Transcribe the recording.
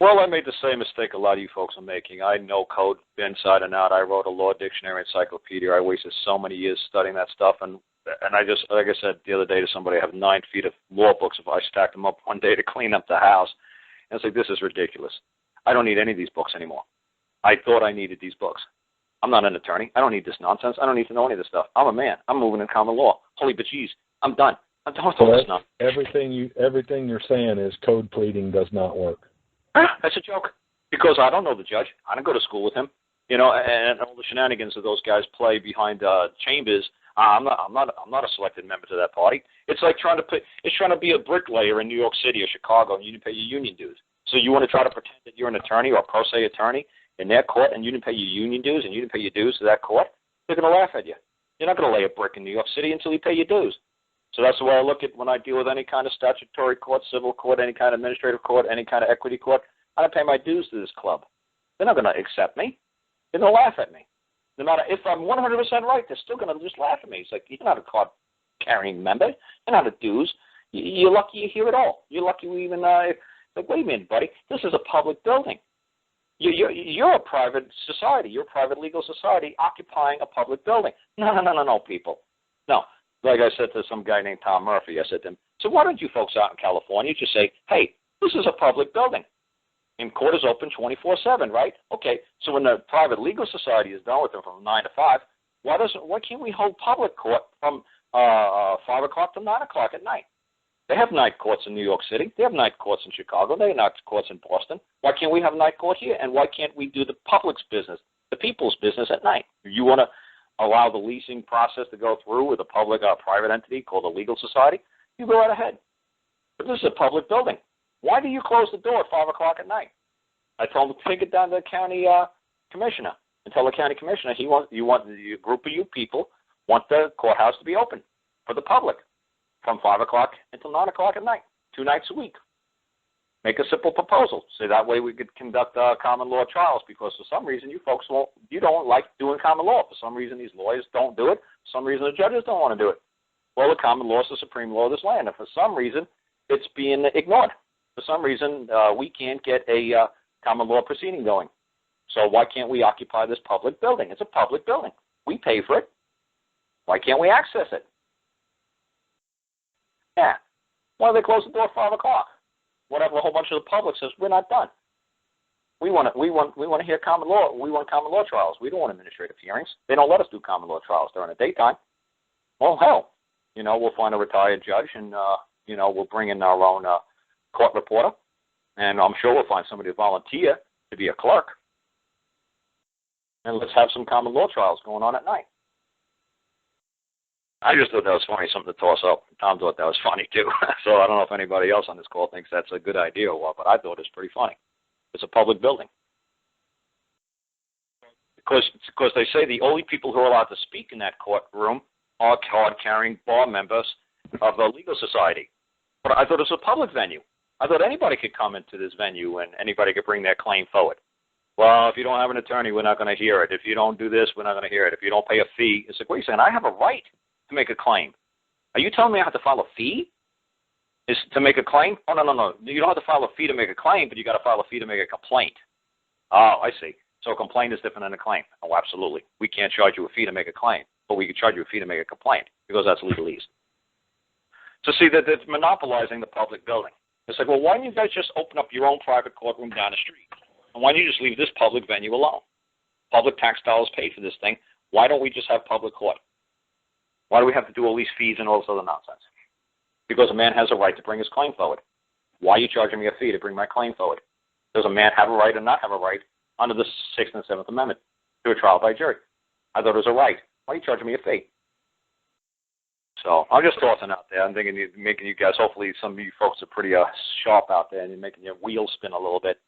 Well, I made the same mistake a lot of you folks are making. I know code inside and out. I wrote a law dictionary encyclopedia. I wasted so many years studying that stuff, and I just, like I said the other day to somebody, I have 9 feet of law books. If I stacked them up one day to clean up the house, and it's like, this is ridiculous. I don't need any of these books anymore. I thought I needed these books. I'm not an attorney. I don't need this nonsense. I don't need to know any of this stuff. I'm a man. I'm moving in common law. Holy bejeez. I'm done. I'm done with all this stuff. Everything you're saying is code pleading does not work. That's a joke. Because I don't know the judge. I don't go to school with him. And all the shenanigans that those guys play behind chambers. I'm not a selected member to that party. It's like trying to be a bricklayer in New York City or Chicago, and you didn't pay your union dues. So you want to try to pretend that you're an attorney or a pro se attorney in their court, and you didn't pay your union dues, and you didn't pay your dues to that court? They're going to laugh at you. You're not going to lay a brick in New York City until you pay your dues. So that's the way I look at when I deal with any kind of statutory court, civil court, any kind of administrative court, any kind of equity court. I don't pay my dues to this club. They're not going to accept me. They're going to laugh at me. No matter if I'm 100% right, they're still going to just laugh at me. It's like, you're not a card-carrying member. You're not a dues. You're lucky you're here at all. You're lucky we even, like, wait a minute, buddy. This is a public building. You're a private society. You're a private legal society occupying a public building. No, people. No. Like I said to some guy named Tom Murphy, I said to him, so why don't you folks out in California just say, hey, this is a public building, and court is open 24/7, right? Okay, so when the private legal society is done with them from 9 to 5, why can't we hold public court from 5 o'clock to 9 o'clock at night? They have night courts in New York City. They have night courts in Chicago. They have night courts in Boston. Why can't we have night court here? And why can't we do the public's business, the people's business at night? You want to allow the leasing process to go through with a public private entity called a legal society? You go right ahead. But this is a public building. Why do you close the door at 5 o'clock at night? I told him to take it down to the county commissioner and tell the county commissioner a group of you people want the courthouse to be open for the public from 5 o'clock until 9 o'clock at night, 2 nights a week. Make a simple proposal. So that way we could conduct common law trials, because for some reason you don't like doing common law. For some reason these lawyers don't do it. For some reason the judges don't want to do it. Well, the common law is the supreme law of this land, and for some reason it's being ignored. For some reason we can't get a common law proceeding going. So why can't we occupy this public building? It's a public building. We pay for it. Why can't we access it? Yeah. Why do they close the door at 5 o'clock? Whatever, a whole bunch of the public says, we're not done. We want to hear common law. We want common law trials. We don't want administrative hearings. They don't let us do common law trials during the daytime. Well, hell, we'll find a retired judge, and we'll bring in our own court reporter, and I'm sure we'll find somebody to volunteer to be a clerk, and let's have some common law trials going on at night. I just thought that was funny, something to toss up. Tom thought that was funny, too. So I don't know if anybody else on this call thinks that's a good idea or what, but I thought it was pretty funny. It's a public building. Because they say the only people who are allowed to speak in that courtroom are card-carrying bar members of a legal society. But I thought it was a public venue. I thought anybody could come into this venue and anybody could bring their claim forward. Well, if you don't have an attorney, we're not going to hear it. If you don't do this, we're not going to hear it. If you don't pay a fee, it's like, wait a second, I have a right to make a claim. Are you telling me I have to file a fee to make a claim? Oh, no. You don't have to file a fee to make a claim, but you got to file a fee to make a complaint. Oh, I see. So a complaint is different than a claim. Oh, absolutely. We can't charge you a fee to make a claim, but we can charge you a fee to make a complaint because that's legalese. So see, that it's monopolizing the public building. It's like, well, why don't you guys just open up your own private courtroom down the street? And why don't you just leave this public venue alone? Public tax dollars paid for this thing. Why don't we just have public court? Why do we have to do all these fees and all this other nonsense? Because a man has a right to bring his claim forward. Why are you charging me a fee to bring my claim forward? Does a man have a right or not have a right under the 6th and 7th Amendment to a trial by jury? I thought it was a right. Why are you charging me a fee? So I'm just tossing out there. I'm thinking, making you guys, hopefully some of you folks are pretty sharp out there and you're making your wheels spin a little bit.